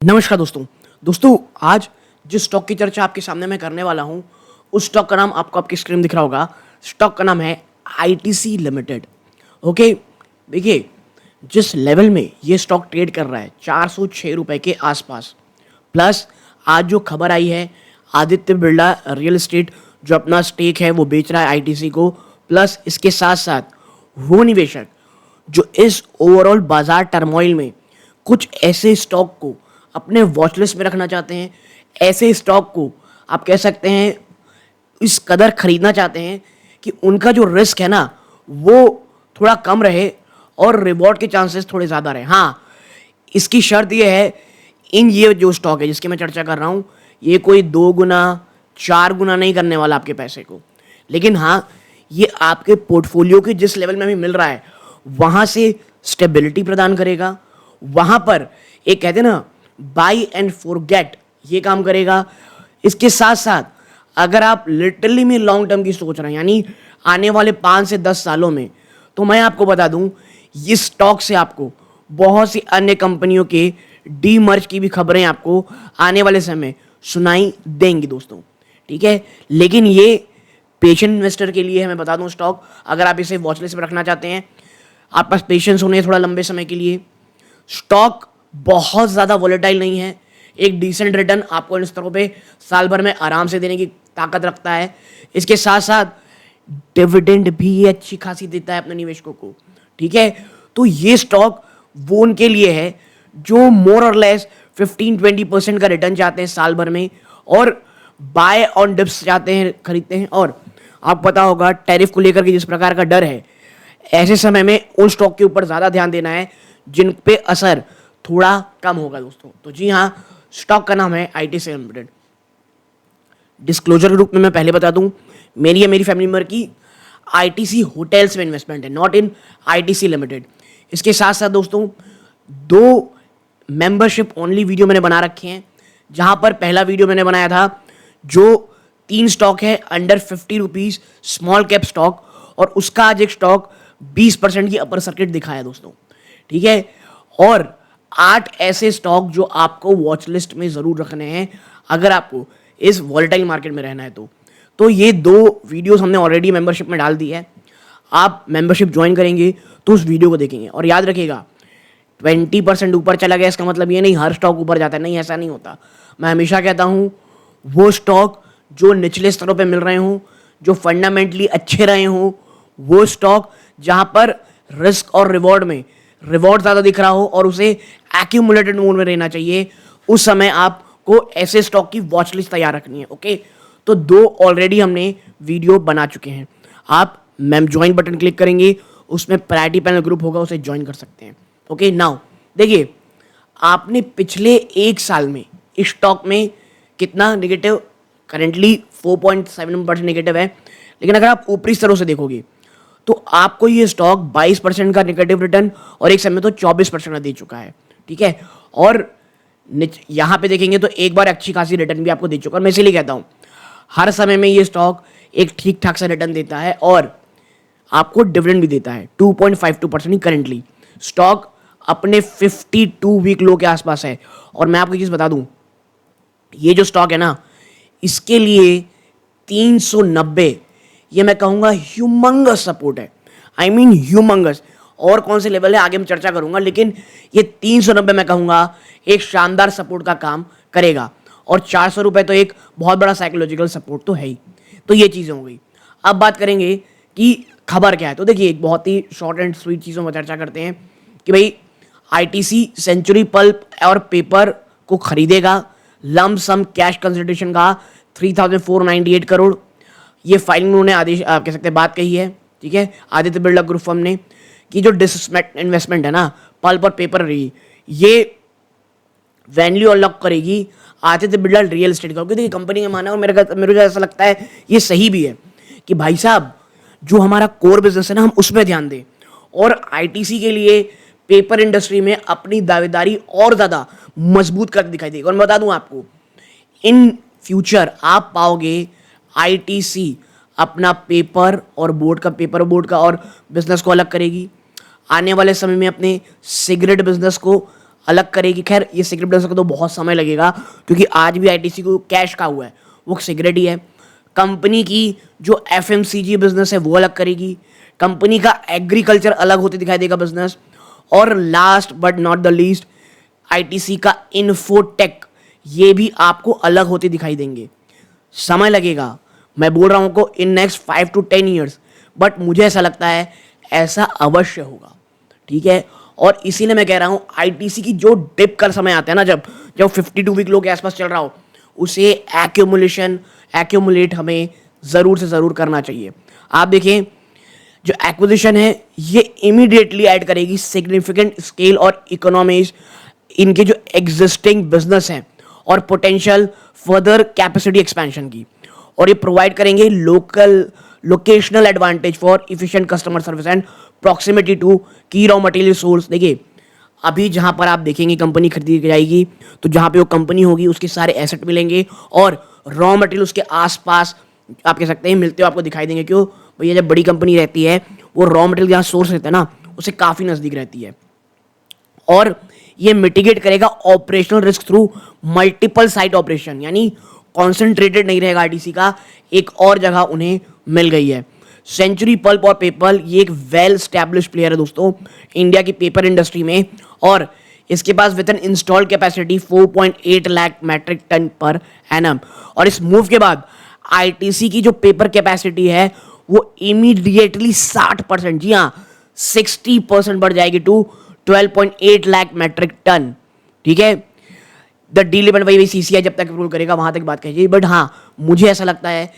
नमस्कार दोस्तों आज जिस स्टॉक की चर्चा आपके सामने मैं करने वाला हूं उस स्टॉक का नाम आपको आपकी स्क्रीन दिख रहा होगा। स्टॉक का नाम है आईटीसी लिमिटेड। ओके, देखिए जिस लेवल में ये स्टॉक ट्रेड कर रहा है 406 रुपए के आसपास, प्लस आज जो खबर आई है आदित्य बिरला रियल एस्टेट जो अपना स्टेक है वो बेच रहा है आईटीसी को, प्लस इसके साथ साथ वो निवेशक जो इस ओवरऑल बाजार टर्मोइल में कुछ ऐसे स्टॉक को अपने वॉच लिस्ट में रखना चाहते हैं, ऐसे स्टॉक को आप कह सकते हैं इस कदर खरीदना चाहते हैं कि उनका जो रिस्क है ना वो थोड़ा कम रहे और रिवॉर्ड के चांसेस थोड़े ज़्यादा रहे। हाँ, इसकी शर्त ये है, ये जो स्टॉक है जिसकी मैं चर्चा कर रहा हूँ ये कोई 2 गुना 4 गुना नहीं करने वाला आपके पैसे को, लेकिन हाँ ये आपके पोर्टफोलियो के जिस लेवल में हमें मिल रहा है वहाँ से स्टेबिलिटी प्रदान करेगा। वहाँ पर एक कहते हैं ना बाई एंड फॉरगेट, ये काम करेगा। इसके साथ साथ अगर आप लिटरली में लॉन्ग टर्म की सोच रहे हैं यानी आने वाले 5 से 10 सालों में, तो मैं आपको बता दूं इस स्टॉक से आपको बहुत सी अन्य कंपनियों के डीमर्ज की भी खबरें आपको आने वाले समय सुनाई देंगी दोस्तों, ठीक है। लेकिन ये पेशेंट इन्वेस्टर के लिए है, मैं बता दूं स्टॉक अगर आप इसे वॉच लिस्ट में रखना चाहते हैं, आप पास पेशेंस होने थोड़ा लंबे समय के लिए। स्टॉक बहुत ज़्यादा वॉलेटाइल नहीं है, एक डिसेंट रिटर्न आपको इन स्तरों पे साल भर में आराम से देने की ताकत रखता है। इसके साथ साथ डिविडेंड भी ये अच्छी खासी देता है अपने निवेशकों को, ठीक है। तो ये स्टॉक वो उनके लिए है जो मोर और लेस 15-20% का रिटर्न चाहते हैं साल भर में और बाय ऑन डिप्स चाहते हैं, खरीदते हैं। और आपको पता होगा टैरिफ को लेकर के जिस प्रकार का डर है, ऐसे समय में उन स्टॉक के ऊपर ज़्यादा ध्यान देना है जिन पे असर थोड़ा कम होगा दोस्तों। तो जी हाँ, स्टॉक का नाम है आईटीसी लिमिटेड। डिस्क्लोजर के रूप में मैं पहले बता दूं, मेरी फैमिली मेंबर की आईटीसी होटल्स में इन्वेस्टमेंट है, नॉट इन आईटीसी लिमिटेड। इसके साथ साथ दोस्तों 2 मेंबरशिप ओनली वीडियो मैंने बना रखे हैं, जहां पर पहला वीडियो मैंने बनाया था जो 3 स्टॉक है under 50 rupees small cap stock, और उसका आज एक स्टॉक 20% की अपर सर्किट दिखाया दोस्तों, ठीक है। और 8 ऐसे स्टॉक जो आपको वॉच लिस्ट में ज़रूर रखने हैं अगर आपको इस वॉलेटाइल मार्केट में रहना है तो ये 2 वीडियोस हमने ऑलरेडी मेंबरशिप में डाल दी है। आप मेंबरशिप ज्वाइन करेंगे तो उस वीडियो को देखेंगे। और याद रखिएगा 20% ऊपर चला गया इसका मतलब ये नहीं हर स्टॉक ऊपर जाता है, नहीं ऐसा नहीं होता। मैं हमेशा कहता हूँ वो स्टॉक जो निचले स्तरों पर मिल रहे हों, जो फंडामेंटली अच्छे रहे हों, वो स्टॉक जहाँ पर रिस्क और रिवॉर्ड में रिवॉर्ड ज़्यादा दिख रहा हो और उसे एक्यूमुलेटेड मोड में रहना चाहिए, उस समय आपको ऐसे स्टॉक की वॉच लिस्ट तैयार रखनी है। ओके, तो 2 ऑलरेडी हमने वीडियो बना चुके हैं। आप मैम ज्वाइन बटन क्लिक करेंगे, उसमें प्रायोरिटी पैनल ग्रुप होगा, उसे ज्वाइन कर सकते हैं। ओके, नाउ देखिए आपने पिछले 1 साल में इस स्टॉक में कितना निगेटिव, करेंटली 4.7% निगेटिव है, लेकिन अगर आप ऊपरी स्तरों से देखोगे तो आपको ये स्टॉक 22% का नेगेटिव रिटर्न और एक समय तो 24% का दे चुका है, ठीक है। और यहाँ पे देखेंगे तो एक बार अच्छी खासी रिटर्न भी आपको दे चुका है। मैं इसीलिए कहता हूँ हर समय में ये स्टॉक एक ठीक ठाक सा रिटर्न देता है और आपको डिविडेंड भी देता है 2.52% करेंटली। स्टॉक अपने 52 वीक लो के आसपास है। और मैं आपको एक चीज़ बता दूँ, ये जो स्टॉक है ना इसके लिए 390 ये मैं कहूँगा ह्यूमंगस सपोर्ट है। I mean humongous. और कौन से लेवल है आगे मैं चर्चा करूँगा, लेकिन ये 390 मैं कहूँगा एक शानदार सपोर्ट का काम करेगा। और 400 रुपये तो एक बहुत बड़ा साइकोलॉजिकल सपोर्ट तो है ही। तो ये चीज़ें हो गई। अब बात करेंगे कि खबर क्या है। तो देखिए एक बहुत ही शॉर्ट एंड स्वीट चीज़ों में चर्चा करते हैं कि भाई आईटीसी सेंचुरी पल्प और पेपर को खरीदेगा। लम सम कैश कंसिडरेशन का 3,498 करोड़ ये फाइलिंग उन्होंने आदेश आप कह सकते हैं बात कही है, ठीक है, आदित्य बिरला ग्रुप फर्म ने, कि जो इन्वेस्टमेंट है ना पल्प और पेपर रही, ये वैल्यू अनलॉक करेगी आदित्य बिरला रियल एस्टेट का। क्योंकि कंपनी का माना है और मेरे को ऐसा लगता है ये सही भी है कि भाई साहब जो हमारा कोर बिजनेस है ना हम उसमें ध्यान दें और आईटीसी के लिए पेपर इंडस्ट्री में अपनी दावेदारी और ज़्यादा मजबूत कर दिखाई देगी। और मैं बता दूं आपको इन फ्यूचर आप पाओगे आईटीसी अपना पेपर और बोर्ड का और बिजनेस को अलग करेगी। आने वाले समय में अपने सिगरेट बिजनेस को अलग करेगी। खैर ये सिगरेट बिजनेस को तो बहुत समय लगेगा, क्योंकि आज भी आईटीसी को कैश का हुआ है वो सिगरेट ही है। कंपनी की जो एफएमसीजी बिजनेस है वो अलग करेगी, कंपनी का एग्रीकल्चर अलग होते दिखाई देगा बिजनेस, और last but not the least ITC का इन्फोटेक, ये भी आपको अलग होते दिखाई देंगे। समय लगेगा, मैं बोल रहा हूं को in next 5 to 10 years, but मुझे ऐसा लगता है ऐसा अवश्य होगा, ठीक है। और इसीलिए मैं कह रहा हूं आईटीसी की जो डिप का समय आता है ना, जब जब 52 वीक लो के आसपास चल रहा हो, उसे एक्यूमुलेट हमें ज़रूर से ज़रूर करना चाहिए। आप देखें जो एक्विजिशन है ये इमीडिएटली ऐड करेगी सिग्निफिकेंट स्केल और इकोनॉमीज इनके जो एग्जिस्टिंग बिजनेस हैं और पोटेंशियल फर्दर कैपेसिटी एक्सपेंशन की, और ये प्रोवाइड करेंगे locational advantage for efficient customer service and proximity to key raw material source. देखिए अभी जहां पर आप देखेंगे कंपनी खरीदी जाएगी, तो जहां पे वो कंपनी होगी उसके सारे एसेट मिलेंगे और रॉ मटेरियल उसके आसपास आप कह सकते हैं मिलते हुए आपको दिखाई देंगे। क्यों भैया, जब बड़ी कंपनी रहती है वो रॉ मटेरियल जहाँ सोर्स रहता है ना उसे काफ़ी नज़दीक रहती है, और ये मिटिगेट करेगा operational risk through multiple site operation, यानी कॉन्सेंट्रेटेड नहीं रहेगा आईटीसी का, एक और जगह उन्हें मिल गई है। सेंचुरी पल्प और पेपर ये एक वेल स्टैब्लिश प्लेयर है दोस्तों इंडिया की पेपर इंडस्ट्री में, और इसके पास with an install capacity 4.8 lakh metric ton per annum, और इस मूव के बाद आईटीसी की जो पेपर कैपेसिटी है वो इमीडिएटली 60%, जी हाँ 60% बढ़ जाएगी टू 12.8 लाख मैट्रिक टन, ठीक है। द डीलिमेंट वही सीसीआई जब तक अप्रूव करेगा वहां तक बात कहिए, बट हाँ मुझे ऐसा लगता है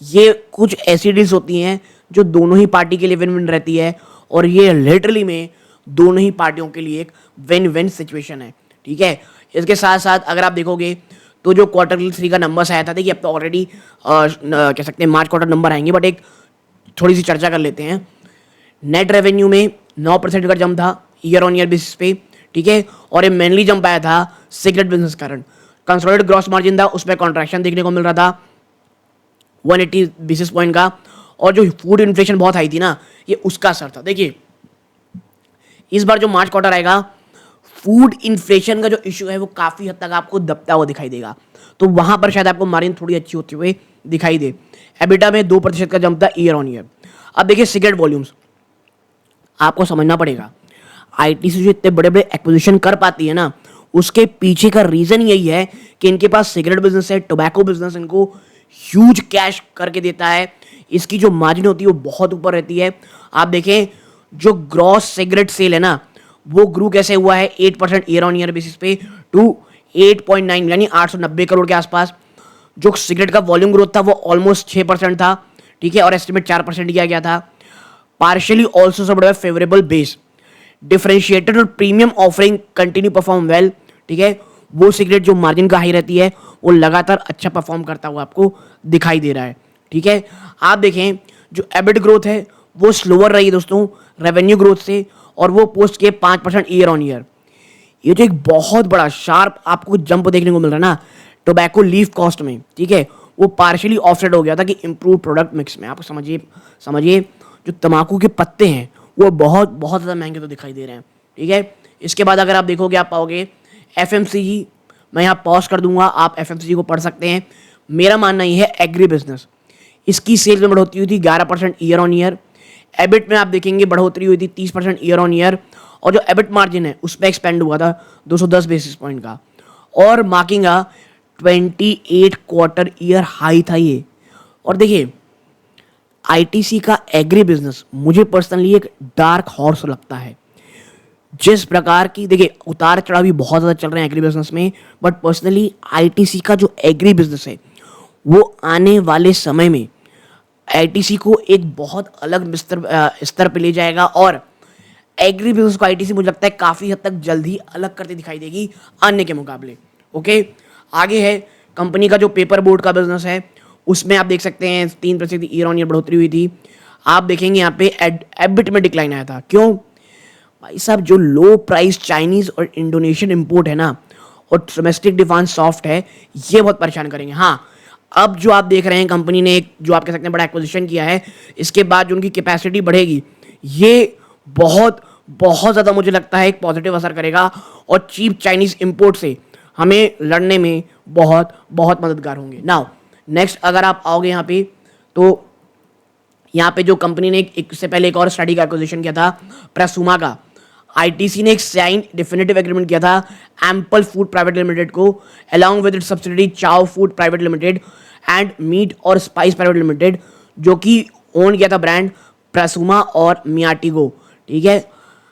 ये कुछ ऐसी डील्स होती हैं जो दोनों ही पार्टी के लिए विन विन रहती है, और ये लिटरली में दोनों ही पार्टियों के लिए एक विन विन सिचुएशन है, ठीक है। इसके साथ साथ अगर आप देखोगे तो जो Q3 का नंबर्स आया था, देखिए अब तो ऑलरेडी कह सकते हैं मार्च क्वार्टर नंबर आएंगे, बट एक थोड़ी सी चर्चा कर लेते हैं। नेट रेवेन्यू में 9% का जंप था ईयर ऑन ईयर बेसिस पे, ठीक है, और ये मेनली जंप आया था सिगरेट बिजनेस कारण। कंसोलिडेटेड ग्रॉस मार्जिन था उसमें कॉन्ट्रैक्शन देखने को मिल रहा था 180 बेसिस पॉइंट का, और जो फूड इन्फ्लेशन बहुत हाई थी ना ये उसका असर था। देखिए इस बार जो मार्च क्वार्टर आएगा फूड इन्फ्लेशन का जो इशू है वो काफ़ी हद तक आपको दबता हुआ दिखाई देगा, तो वहां पर शायद आपको मार्जिन थोड़ी अच्छी होती हुई दिखाई दे। एबिटा में 2% का जंप था ईयर ऑन ईयर। अब देखिए सिगरेट वॉल्यूम्स, आपको समझना पड़ेगा आईटीसी जो इतने बड़े बड़े एक्विजिशन कर पाती है ना उसके पीछे का रीजन यही है कि इनके पास सिगरेट बिजनेस है, टोबैको बिजनेस इनको ह्यूज कैश करके देता है, इसकी जो मार्जिन होती है वो बहुत ऊपर रहती है। आप देखें जो ग्रॉस सिगरेट सेल है ना वो ग्रू कैसे हुआ है 8% ईयर ऑन ईयर बेसिस पे टू 8.9 यानी 890 करोड़ के आसपास। जो सिगरेट का वॉल्यूम ग्रोथ था वो ऑलमोस्ट 6% था, ठीक है, और एस्टिमेट 4% किया गया था। Partially also supported by favourable base, differentiated और premium offering continue perform well, ठीक है। वो सिगरेट जो मार्जिन का हाई रहती है वो लगातार अच्छा परफॉर्म करता हुआ आपको दिखाई दे रहा है, ठीक है। आप देखें जो एबिट ग्रोथ है वो स्लोअर रही है दोस्तों रेवेन्यू ग्रोथ से, और वो पोस्ट के 5% ईयर ऑन ईयर। ये जो एक बहुत बड़ा शार्प आपको जंप देखने को मिल रहा है ना टोबैको लीफ कॉस्ट में, ठीक है, वो पार्शियली ऑफसेट हो गया था कि इंप्रूव प्रोडक्ट मिक्स में। आप समझिए जो तंबाकू के पत्ते हैं वो बहुत बहुत ज़्यादा महंगे तो दिखाई दे रहे हैं, ठीक है। इसके बाद अगर आप देखोगे आप पाओगे एफएमसीजी, मैं यहाँ पॉज कर दूंगा, आप एफएमसीजी को पढ़ सकते हैं। मेरा मानना ये है एग्री बिजनेस, इसकी सेल्स में बढ़ोतरी हुई थी 11% ईयर ऑन ईयर। एबिट में आप देखेंगे बढ़ोतरी हुई थी 30% ईयर ऑन ईयर, और जो एबिट मार्जिन है उसमें एक्सपेंड हुआ था 210 बेसिस पॉइंट का, और मार्किंग 28 क्वार्टर ईयर हाई था ये। और देखिए आईटीसी का एग्री बिजनेस मुझे पर्सनली एक डार्क हॉर्स लगता है। जिस प्रकार की देखिए उतार चढ़ाव भी बहुत ज़्यादा चल रहे हैं एग्री बिजनेस में, बट पर्सनली आईटीसी का जो एग्री बिजनेस है वो आने वाले समय में आईटीसी को एक बहुत अलग स्तर पे ले जाएगा, और एग्री बिजनेस को आईटीसी मुझे लगता है काफ़ी हद तक जल्द ही अलग करती दिखाई देगी अन्य के मुकाबले। ओके, आगे है कंपनी का जो पेपर बोर्ड का बिजनेस है उसमें आप देख सकते हैं 3% ईयर ऑन ईयर बढ़ोतरी हुई थी। आप देखेंगे यहाँ पे एबिट में डिक्लाइन आया था। क्यों भाई साहब, जो लो प्राइस चाइनीज और इंडोनेशियन इंपोर्ट है ना और डोमेस्टिक डिमांड सॉफ्ट है, ये बहुत परेशान करेंगे। हाँ, अब जो आप देख रहे हैं कंपनी ने एक जो आप कह सकते हैं बड़ा एक्विजिशन किया है, इसके बाद जो उनकी कैपेसिटी बढ़ेगी ये बहुत बहुत ज़्यादा मुझे लगता है एक पॉजिटिव असर करेगा और चीप चाइनीज़ इंपोर्ट से हमें लड़ने में बहुत बहुत मददगार होंगे। नाउ नेक्स्ट अगर आप आओगे यहाँ पे, तो यहाँ पे जो कंपनी ने एक से पहले एक और स्टडी का एक्विजिशन किया था प्रेसुमा का, आईटीसी ने एक साइन डेफिनेटिव एग्रीमेंट किया था एम्पल फूड प्राइवेट लिमिटेड को along with its subsidiary Chao food private limited and meat और स्पाइस प्राइवेट लिमिटेड, जो कि ओन किया था ब्रांड प्रेसुमा और मियाटिगो। ठीक है,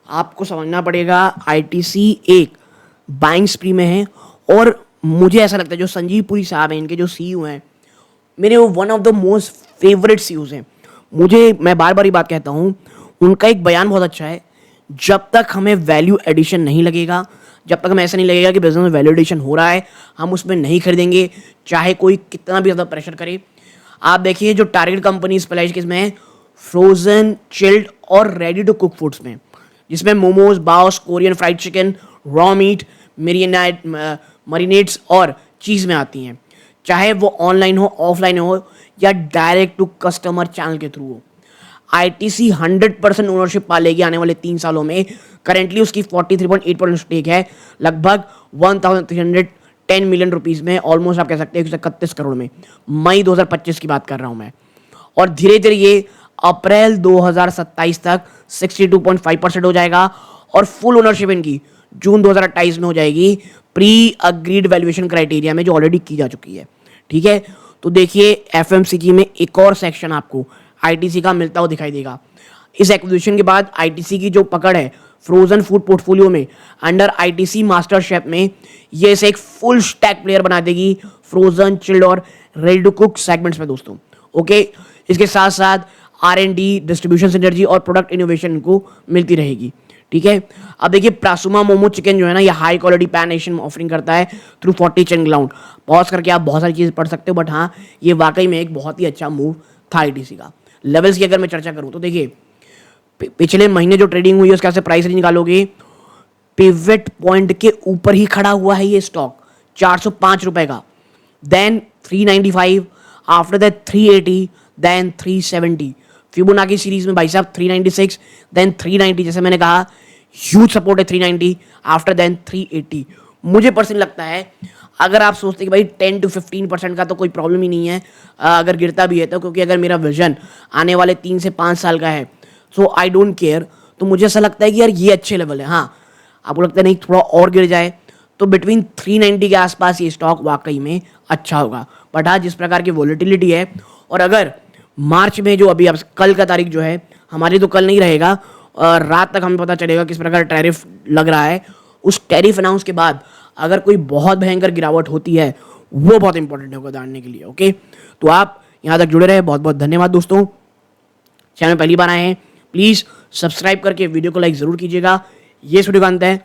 आपको समझना पड़ेगा आईटीसी एक बाइंग स्प्री में है और मुझे ऐसा लगता है जो संजीव पुरी साहब हैं, इनके जो सीईओ हैं, मेरे वो one of the most favourite CEOs हैं। मुझे, मैं बार बार ये बात कहता हूँ, उनका एक बयान बहुत अच्छा है, जब तक हमें वैल्यू एडिशन नहीं लगेगा, जब तक हमें ऐसा नहीं लगेगा कि बिजनेस में वैल्यू एडिशन हो रहा है, हम उसमें नहीं खरीदेंगे, चाहे कोई कितना भी ज़्यादा प्रेशर करे। आप देखिए जो टारगेट कंपनी स्पेशलाइज किस में है, फ्रोजन, चिल्ड और रेडी टू कुक फूड्स में, जिसमें momos, baos, Korean fried chicken, raw meat, marinates और चीज़ में आती हैं, चाहे वो ऑनलाइन हो, ऑफलाइन हो या डायरेक्ट टू कस्टमर चैनल के थ्रू हो। आईटीसी 100% ओनरशिप पा लेगी आने वाले 3 सालों में। करेंटली उसकी 43.8% स्टेक है, लगभग 1310 मिलियन रुपीज़ में, ऑलमोस्ट आप कह सकते हैं 131 करोड़ में। मई 2025 की बात कर रहा हूँ मैं। और धीरे धीरे ये अप्रैल 2027 तक 62.5% हो जाएगा और फुल ओनरशिप इनकी जून 2028 में हो जाएगी, प्री अग्रीड वैल्यूएशन क्राइटेरिया में, जो ऑलरेडी की जा चुकी है। ठीक है, तो देखिए एफएमसीजी में एक और सेक्शन आपको आईटीसी का मिलता हुआ दिखाई देगा। इस एक्विजिशन के बाद आईटीसी की जो पकड़ है फ्रोजन फूड पोर्टफोलियो में अंडर आईटीसी मास्टर शेफ में, ये इसे एक फुल स्टैक प्लेयर बना देगी फ्रोजन, चिल्ड और रेडी टू कुक सेगमेंट्स में दोस्तों। ओके, इसके साथ साथ R&D, डिस्ट्रीब्यूशन सिनर्जी और प्रोडक्ट इनोवेशन को मिलती रहेगी। ठीक है, अब देखिए प्रेसुमा मोमो चिकन जो है ना, ये high quality pan Asian offering करता है थ्रू 40 चैन ग्राउंड। पॉज करके आप बहुत सारी चीज़ पढ़ सकते हो, बट हाँ ये वाकई में एक बहुत ही अच्छा मूव था आईटीसी का। लेवल्स की अगर मैं चर्चा करूँ तो देखिए पिछले महीने जो ट्रेडिंग हुई है उसका से प्राइस रेंज निकालोगे, पिवट पॉइंट के ऊपर ही खड़ा हुआ है ये स्टॉक 405 रुपए का, then 395, after that 380, then 370। Fibonacci series में भाई साहब 396, देन 390, जैसे मैंने कहा ह्यूज सपोर्ट है 390, आफ्टर देन 380। मुझे पर्सनली लगता है अगर आप सोचते कि भाई 10 to 15% का तो कोई प्रॉब्लम ही नहीं है अगर गिरता भी है तो, क्योंकि अगर मेरा विजन आने वाले 3 से 5 साल का है, सो आई डोंट केयर, तो मुझे ऐसा लगता है कि यार ये अच्छे लेवल है। हाँ, आपको लगता है नहीं थोड़ा और गिर जाए तो बिटवीन 390 के आसपास ये स्टॉक वाकई में अच्छा होगा। बट हाँ, जिस प्रकार की वॉलेटिलिटी है, और अगर मार्च में जो अभी अब कल का तारीख जो है हमारी, तो कल नहीं रहेगा, रात तक हमें पता चलेगा किस प्रकार टैरिफ लग रहा है, उस टैरिफ अनाउंस के बाद अगर कोई बहुत भयंकर गिरावट होती है वो बहुत इंपॉर्टेंट होगा जानने के लिए। ओके, तो आप यहाँ तक जुड़े रहे, बहुत बहुत धन्यवाद दोस्तों। चैनल पहली बार आए हैं प्लीज़ सब्सक्राइब करके वीडियो को लाइक ज़रूर कीजिएगा। ये वीडियो का अंत है।